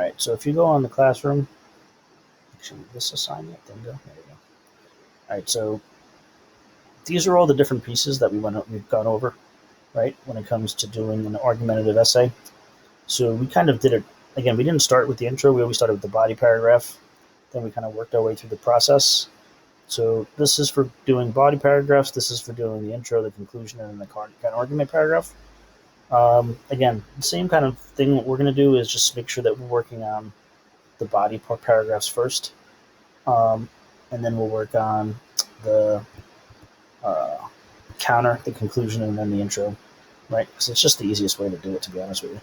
All right, so if you go on the classroom, actually, this assignment, there you go. All right, so these are all the different pieces that we've gone over, right, when it comes to doing an argumentative essay. So we kind of did it, again, we didn't start with the intro, we always started with the body paragraph, then we kind of worked our way through the process. So this is for doing body paragraphs, this is for doing the intro, the conclusion, and then the kind of argument paragraph. Again, the same kind of thing. What we're going to do is just make sure that we're working on the body paragraphs first, and then we'll work on the counter, the conclusion, and then the intro, right? Because it's just the easiest way to do it, to be honest with you.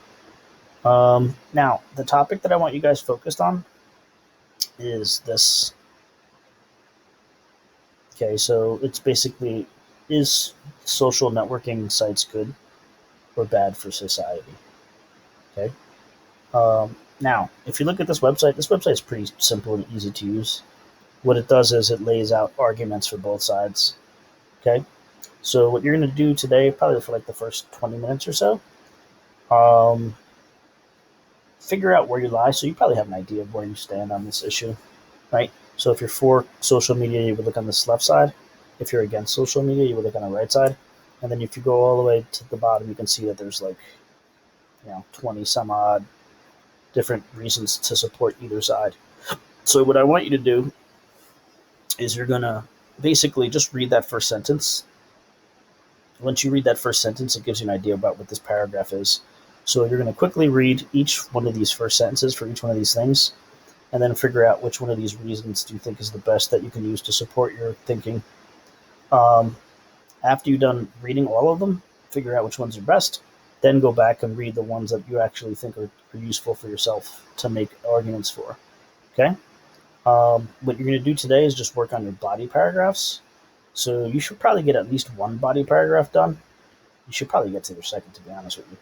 Now, the topic that I want you guys focused on is this. Okay, so it's basically, is social networking sites good or bad for society? Okay. Now, if you look at this website is pretty simple and easy to use. What it does is it lays out arguments for both sides. Okay. So what you're going to do today, probably for like the first 20 minutes or so, figure out where you lie. So you probably have an idea of where you stand on this issue, right? So if you're for social media, you would look on this left side. If you're against social media, you would look on the right side. And then if you go all the way to the bottom, you can see that there's like, 20 some odd different reasons to support either side. So what I want you to do is you're going to basically just read that first sentence. Once you read that first sentence, it gives you an idea about what this paragraph is. So you're going to quickly read each one of these first sentences for each one of these things, and then figure out which one of these reasons do you think is the best that you can use to support your thinking. After you're done reading all of them, figure out which ones are best, then go back and read the ones that you actually think are useful for yourself to make arguments for. Okay? What you're going to do today is just work on your body paragraphs. So you should probably get at least one body paragraph done. You should probably get to your second, to be honest with you.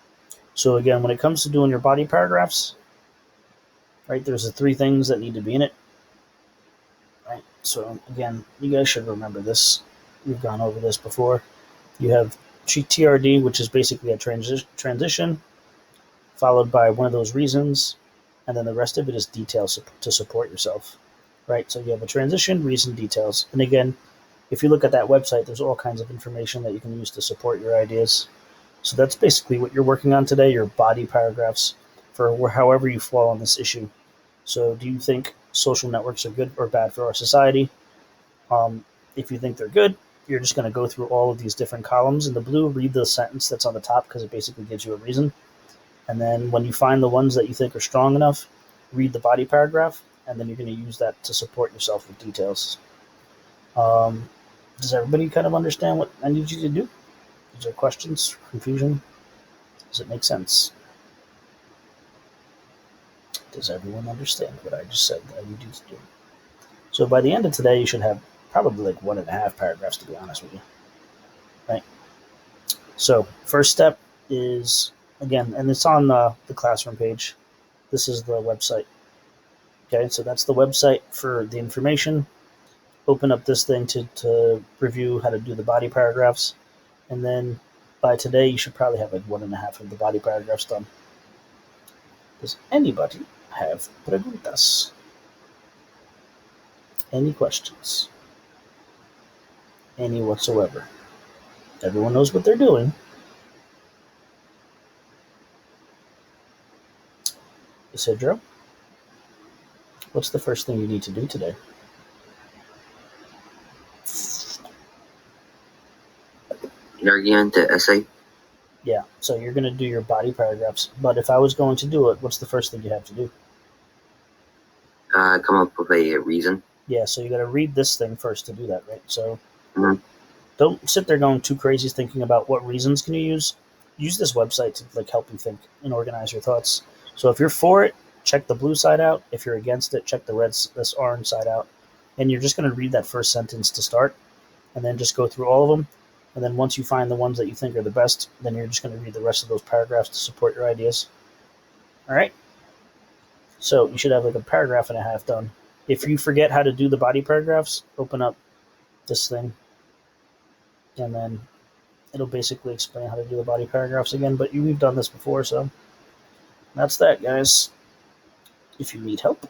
So again, when it comes to doing your body paragraphs, right, there's the three things that need to be in it. Right? So again, you guys should remember this. We've gone over this before. You have TRD, which is basically a transition, followed by one of those reasons, and then the rest of it is details to support yourself, right? So you have a transition, reason, details. And again, if you look at that website, there's all kinds of information that you can use to support your ideas. So that's basically what you're working on today, your body paragraphs for however you fall on this issue. So do you think social networks are good or bad for our society? If you think they're good, you're just going to go through all of these different columns. In the blue, read the sentence that's on the top because it basically gives you a reason. And then when you find the ones that you think are strong enough, read the body paragraph, and then you're going to use that to support yourself with details. Does everybody kind of understand what I need you to do? Is there questions, confusion? Does it make sense? Does everyone understand what I just said that I need you to do? So by the end of today, you should have probably like 1.5 paragraphs, to be honest with you. Right? So first step is, again, and it's on the classroom page. This is the website. Okay, so that's the website for the information. Open up this thing to review how to do the body paragraphs. And then by today, you should probably have like 1.5 of the body paragraphs done. Does anybody have preguntas? Any questions? Any whatsoever? Everyone knows what they're doing. Isidro, what's the first thing you need to do today? An argumentative essay. Yeah, so you're going to do your body paragraphs. But if I was going to do it, what's the first thing you have to do? Come up with a reason. Yeah, so you got to read this thing first to do that, right? So don't sit there going too crazy thinking about what reasons can you use. Use this website to like help you think and organize your thoughts. So if you're for it, check the blue side out. If you're against it, check this orange side out. And you're just going to read that first sentence to start, and then just go through all of them. And then once you find the ones that you think are the best, then you're just going to read the rest of those paragraphs to support your ideas. All right? So you should have like a paragraph and a half done. If you forget how to do the body paragraphs, open up this thing, and then it'll basically explain how to do the body paragraphs again. But we've done this before, so that's that, guys. If you need help,